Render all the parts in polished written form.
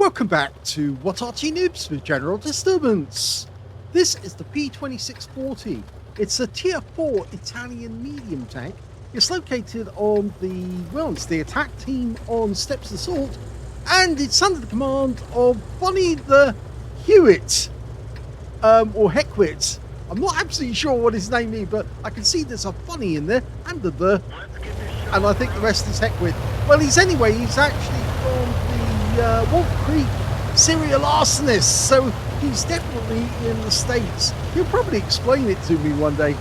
Welcome back to What Arty Noobs with General Disturbance. This is the P2640. It's a tier 4 Italian medium tank. It's located on it's the attack team on Steps Assault, and it's under the command of Funnythehekwit, or Hekwit. I'm not absolutely sure what his name is, but I can see there's a funny in there, and and I think the rest is Hekwit. Well, he's actually from the Wolf Creek serial arsonist, so he's definitely in the States. He'll probably explain it to me one day.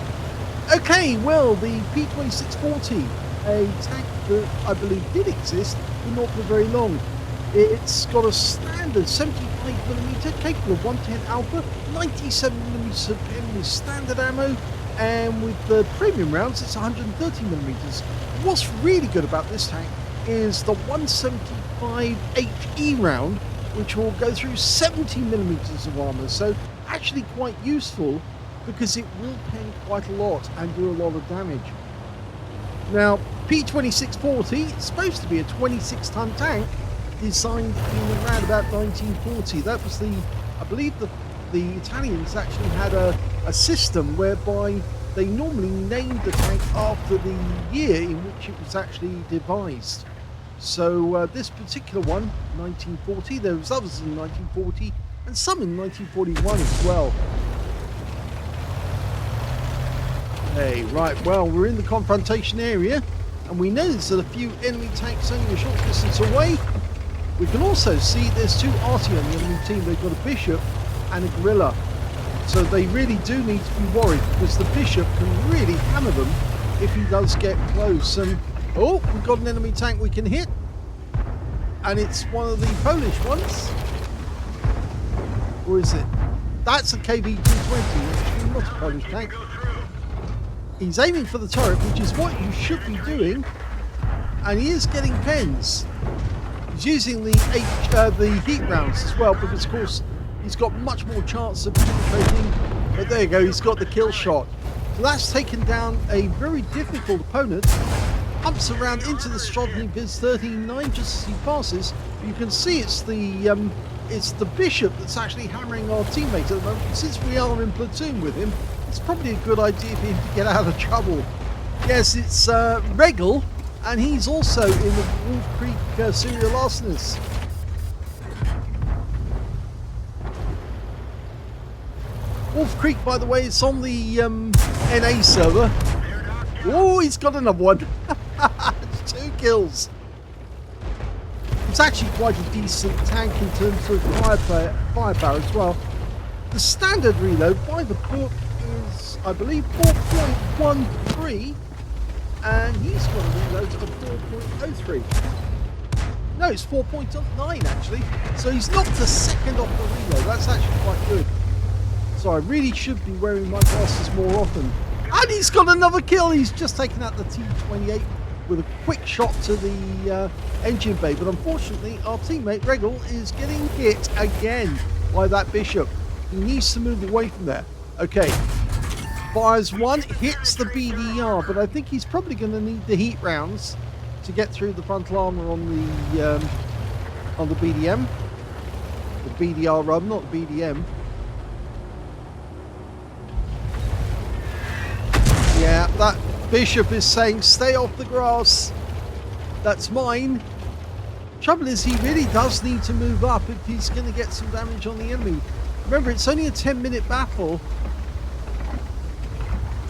Okay, well, the P2640, a tank that I believe did exist, but not for very long. It's got a standard 75mm capable of 110 alpha, 97mm of M with standard ammo, and with the premium rounds it's 130mm. What's really good about this tank is the 175 HE round, which will go through 70mm of armor, so actually quite useful because it will pen quite a lot and do a lot of damage. Now, P2640 is supposed to be a 26-ton tank designed in around about 1940. That was I believe the Italians actually had a system whereby they normally named the tank after the year in which it was actually devised. So this particular one, 1940, there was others in 1940 and some in 1941 as well. Hey, right, well, we're in the confrontation area, and we know there's a few enemy tanks only a short distance away. We can also see there's two Arty on the enemy team. They've got a Bishop and a Gorilla. So they really do need to be worried, because the Bishop can really hammer them if he does get close. And oh, we've got an enemy tank we can hit, and it's one of the Polish ones. Or is it? That's a KV-220, actually not a Polish tank. He's aiming for the turret, which is what you should be doing, and he is getting pens. He's using the heat rounds as well, because of course he's got much more chance of penetrating. But there you go, he's got the kill shot. So that's taken down a very difficult opponent. Pumps around into the Strodny Viz 13-9 just as he passes. You can see it's the Bishop that's actually hammering our teammates at the moment. Since we are in platoon with him, it's probably a good idea for him to get out of trouble. Yes, it's Regal, and he's also in the Wolf Creek serial arsonist. Wolf Creek, by the way, it's on the NA server. Oh, he's got another one. 2 kills. It's actually quite a decent tank in terms of firepower as well. The standard reload by the book is, I believe, 4.13, and he's got a reload of 4.03. No, it's 4.9 actually. So he's knocked a second off the reload. That's actually quite good. So I really should be wearing my glasses more often. And he's got another kill. He's just taken out the T28 with a quick shot to the engine bay. But unfortunately, our teammate Regal is getting hit again by that Bishop. He needs to move away from there. Okay. Fires one, hits the BDR, but I think he's probably going to need the heat rounds to get through the frontal armor on the BDM. The BDR rub, not the BDM. Yeah, that Bishop is saying, stay off the grass. That's mine. Trouble is, he really does need to move up if he's going to get some damage on the enemy. Remember, it's only a 10-minute battle.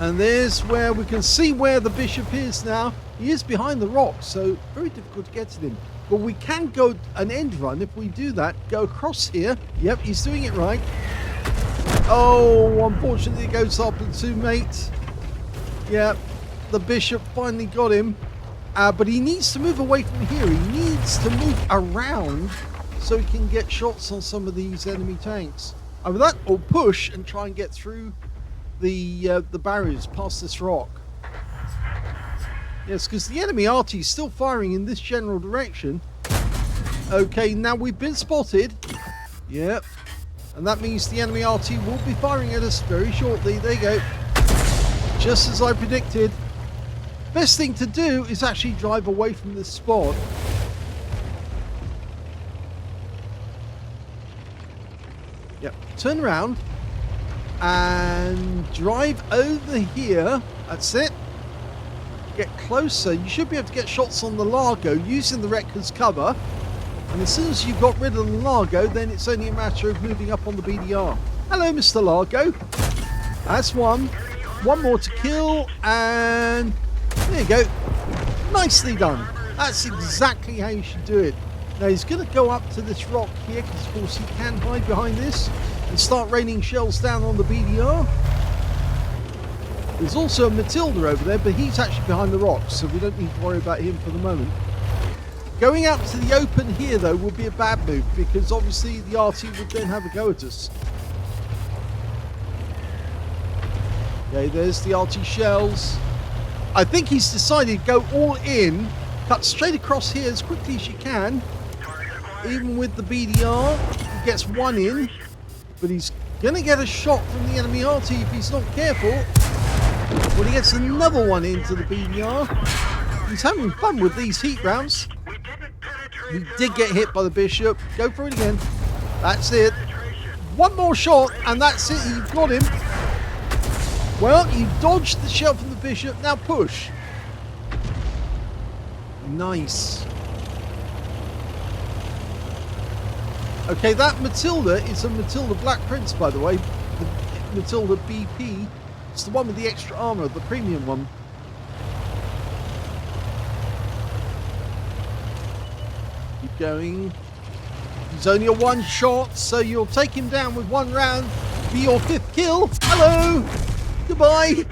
And there's where we can see where the Bishop is now. He is behind the rock, so very difficult to get to him. But we can go an end run if we do that. Go across here. Yep, he's doing it right. Oh, unfortunately, it goes up to two mate. Yeah, the Bishop finally got him. But he needs to move away from here. He needs to move around so he can get shots on some of these enemy tanks. Either that or push and try and get through the barriers past this rock. Yes, because the enemy Arty is still firing in this general direction. Okay, now we've been spotted. Yep. And that means the enemy Arty will be firing at us very shortly. There you go. Just as I predicted. Best thing to do is actually drive away from this spot. Yep. Turn around and drive over here. That's it. Get closer. You should be able to get shots on the Largo using the wreck as cover. And as soon as you've got rid of the Largo, then it's only a matter of moving up on the BDR. Hello, Mr. Largo. That's one. One more to kill, and there you go. Nicely done. That's exactly how you should do it. Now he's going to go up to this rock here, because of course he can hide behind this and start raining shells down on the BDR. There's also a Matilda over there, but he's actually behind the rocks, so we don't need to worry about him for the moment. Going out to the open here, though, would be a bad move, because obviously the Arty would then have a go at us. Okay, there's the Arty shells. I think he's decided to go all in, cut straight across here as quickly as you can. Even with the BDR, he gets one in, but he's going to get a shot from the enemy Arty if he's not careful. But he gets another one into the BDR. He's having fun with these heat rounds. He did get hit by the Bishop. Go for it again. That's it. One more shot, and that's it. You've got him. Well, you dodged the shell from the Bishop. Now push. Nice. Okay, that Matilda is a Matilda Black Prince, by the way. The Matilda BP. It's the one with the extra armor, the premium one. Keep going. He's only a one shot, so you'll take him down with one round. Be your 5th kill. Hello. Goodbye.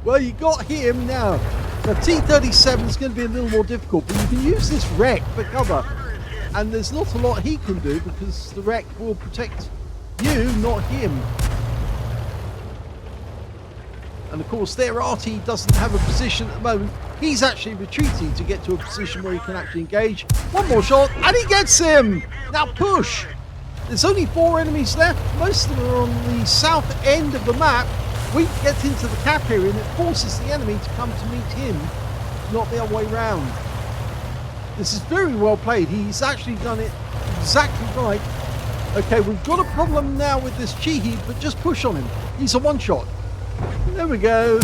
Well, you got him now. The T-37 is going to be a little more difficult, but you can use this wreck for cover. And there's not a lot he can do because the wreck will protect you, not him. And of course, their Arty doesn't have a position at the moment. He's actually retreating to get to a position where he can actually engage. One more shot, and he gets him! Now push! There's only 4 enemies left. Most of them are on the south end of the map. We get into the cap area, and it forces the enemy to come to meet him, not the other way round. This is very well played. He's actually done it exactly right. Okay, we've got a problem now with this Chihi, but just push on him. He's a one-shot. There we go.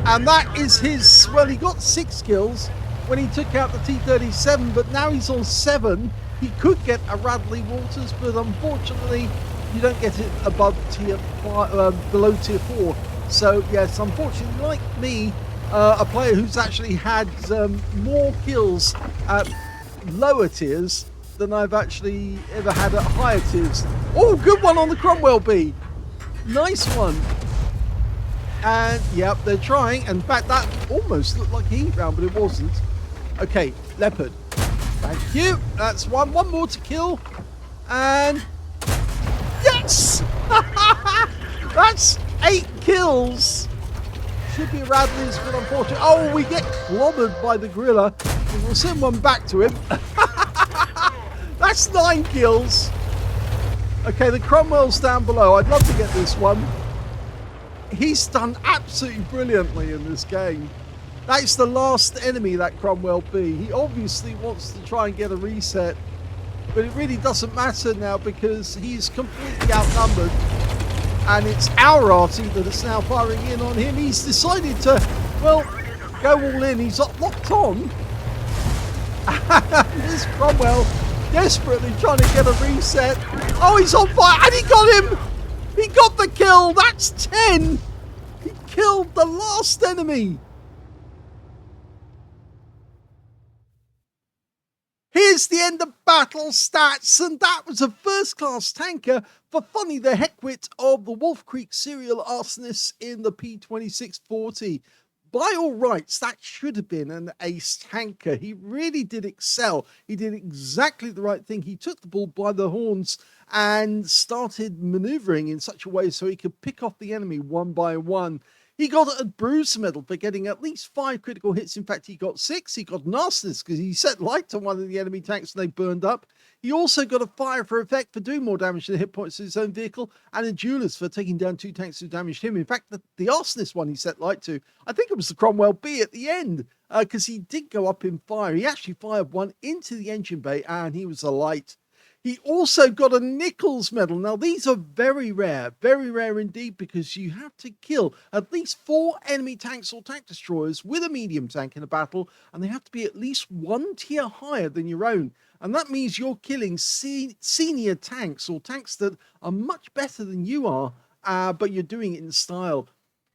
And that is his... Well, he got 6 kills when he took out the T-37, but now he's on 7. He could get a Radley Walters, but unfortunately, you don't get it above tier 5, below tier 4. So, yes, unfortunately, like me, a player who's actually had more kills at lower tiers than I've actually ever had at higher tiers. Oh, good one on the Cromwell B. Nice one. And, yep, they're trying. In fact, that almost looked like a heat round, but it wasn't. Okay, Leopard. Thank you. That's one. One more to kill. And... Yes! That's 8 kills. Should be Radley's, but unfortunately... Oh, we get clobbered by the gorilla. We'll send one back to him. That's 9 kills. Okay, the Cromwell's down below. I'd love to get this one. He's done absolutely brilliantly in this game. That's the last enemy, that Cromwell B. He obviously wants to try and get a reset, but it really doesn't matter now because he's completely outnumbered. And it's our Arty that is now firing in on him. He's decided to, well, go all in. He's locked on. This Cromwell desperately trying to get a reset. Oh, he's on fire, and he got him! He got the kill! That's 10! He killed the last enemy! Here's the end of battle stats, and that was a first-class tanker for Funnythehekwit of the Wolf Creek serial arsonist in the P2640. By all rights, that should have been an ace tanker. He really did excel. He did exactly the right thing. He took the bull by the horns and started maneuvering in such a way so he could pick off the enemy one by one. He got a bruiser medal for getting at least 5 critical hits. In fact, he got 6. He got nastiness because he set light to one of the enemy tanks and they burned up. He also got a fire for effect for doing more damage to the hit points of his own vehicle, and a duelist for taking down 2 tanks who damaged him. In fact, the arsonist one he set light to, I think it was the Cromwell B at the end, because he did go up in fire. He actually fired one into the engine bay and he was alight. He also got a Nichols medal. Now, these are very rare indeed, because you have to kill at least 4 enemy tanks or tank destroyers with a medium tank in a battle, and they have to be at least 1 tier higher than your own. And that means you're killing senior tanks or tanks that are much better than you are, but you're doing it in style.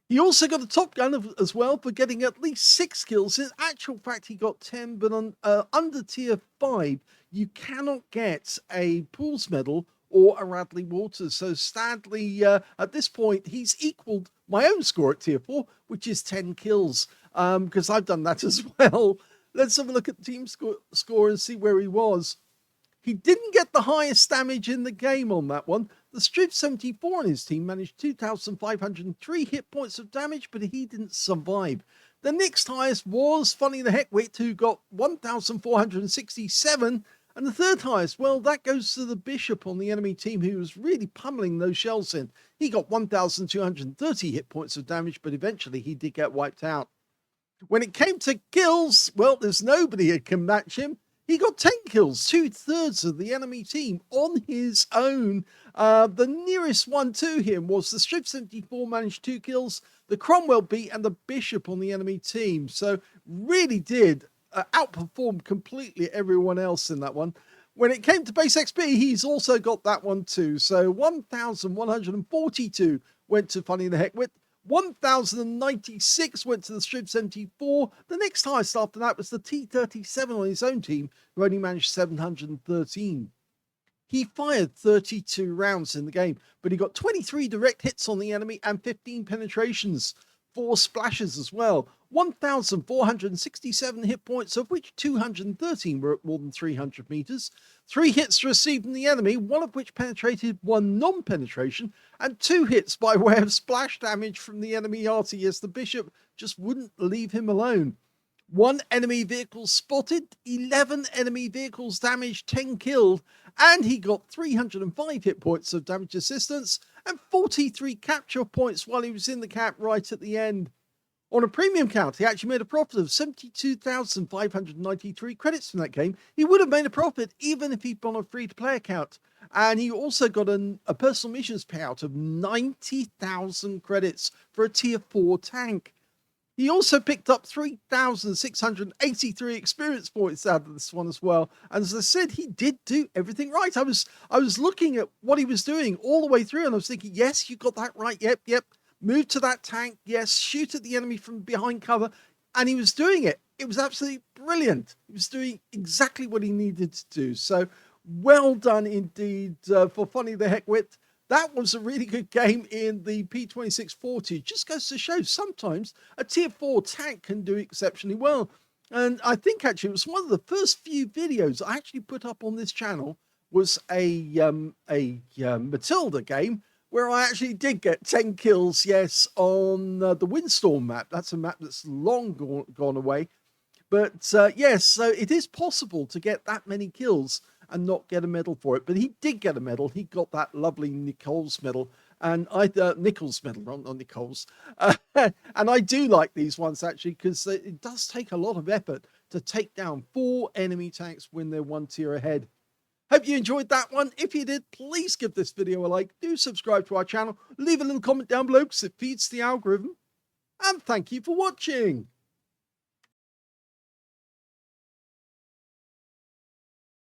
He also got a top gun as well for getting at least 6 kills. In actual fact, he got 10, but on under tier 5, you cannot get a Pools medal or a Radley Waters. So sadly, at this point, he's equaled my own score at tier 4, which is 10 kills, because I've done that as well. Let's have a look at the team score and see where he was. He didn't get the highest damage in the game on that one. The Striv 74 on his team managed 2,503 hit points of damage, but he didn't survive. The next highest was Funnythehekwit, who got 1,467. And the third highest, well, that goes to the Bishop on the enemy team, who was really pummeling those shells in. He got 1,230 hit points of damage, but eventually he did get wiped out. When it came to kills, well, there's nobody who can match him. He got 10 kills, 2/3 of the enemy team on his own. The nearest one to him was the Striv 74, managed 2 kills, the Cromwell beat, and the Bishop on the enemy team. So really did outperform completely everyone else in that one. When it came to base XP, he's also got that one too. So 1,142 went to Funnythehekwit. 1,096 went to the Striv 74. The next highest after that was the T37 on his own team, who only managed 713. He fired 32 rounds in the game, but he got 23 direct hits on the enemy and 15 penetrations, 4 splashes as well. 1,467 hit points, of which 213 were at more than 300 meters. 3 hits received from the enemy, 1 of which penetrated, 1 non-penetration, and 2 hits by way of splash damage from the enemy Arty, as the Bishop just wouldn't leave him alone. 1 enemy vehicle spotted, 11 enemy vehicles damaged, 10 killed, and he got 305 hit points of damage assistance and 43 capture points while he was in the cap right at the end. On a premium count, he actually made a profit of 72,593 credits from that game. He would have made a profit even if he'd been on a free-to-play account. And he also got a personal missions payout of 90,000 credits for a tier 4 tank. He also picked up 3,683 experience points out of this one as well. And as I said, he did do everything right. I was looking at what he was doing all the way through, and I was thinking, yes, you got that right. Yep. Move to that tank. Yes, shoot at the enemy from behind cover. And he was doing it. It was absolutely brilliant. He was doing exactly what he needed to do. So well done indeed for Funnythehekwit. That was a really good game in the P26 40. It just goes to show sometimes a tier 4 tank can do exceptionally well. And I think actually it was one of the first few videos I actually put up on this channel was a Matilda game, where I actually did get 10 kills, yes, on the Windstorm map. That's a map that's long gone away. But yes, so it is possible to get that many kills and not get a medal for it. But he did get a medal. He got that lovely Nichols medal. And Nichols medal, not Nichols. And I do like these ones, actually, because it does take a lot of effort to take down 4 enemy tanks when they're 1 tier ahead. Hope you enjoyed that one. If you did, please give this video a like. Do subscribe to our channel. Leave a little comment down below because it feeds the algorithm. And thank you for watching.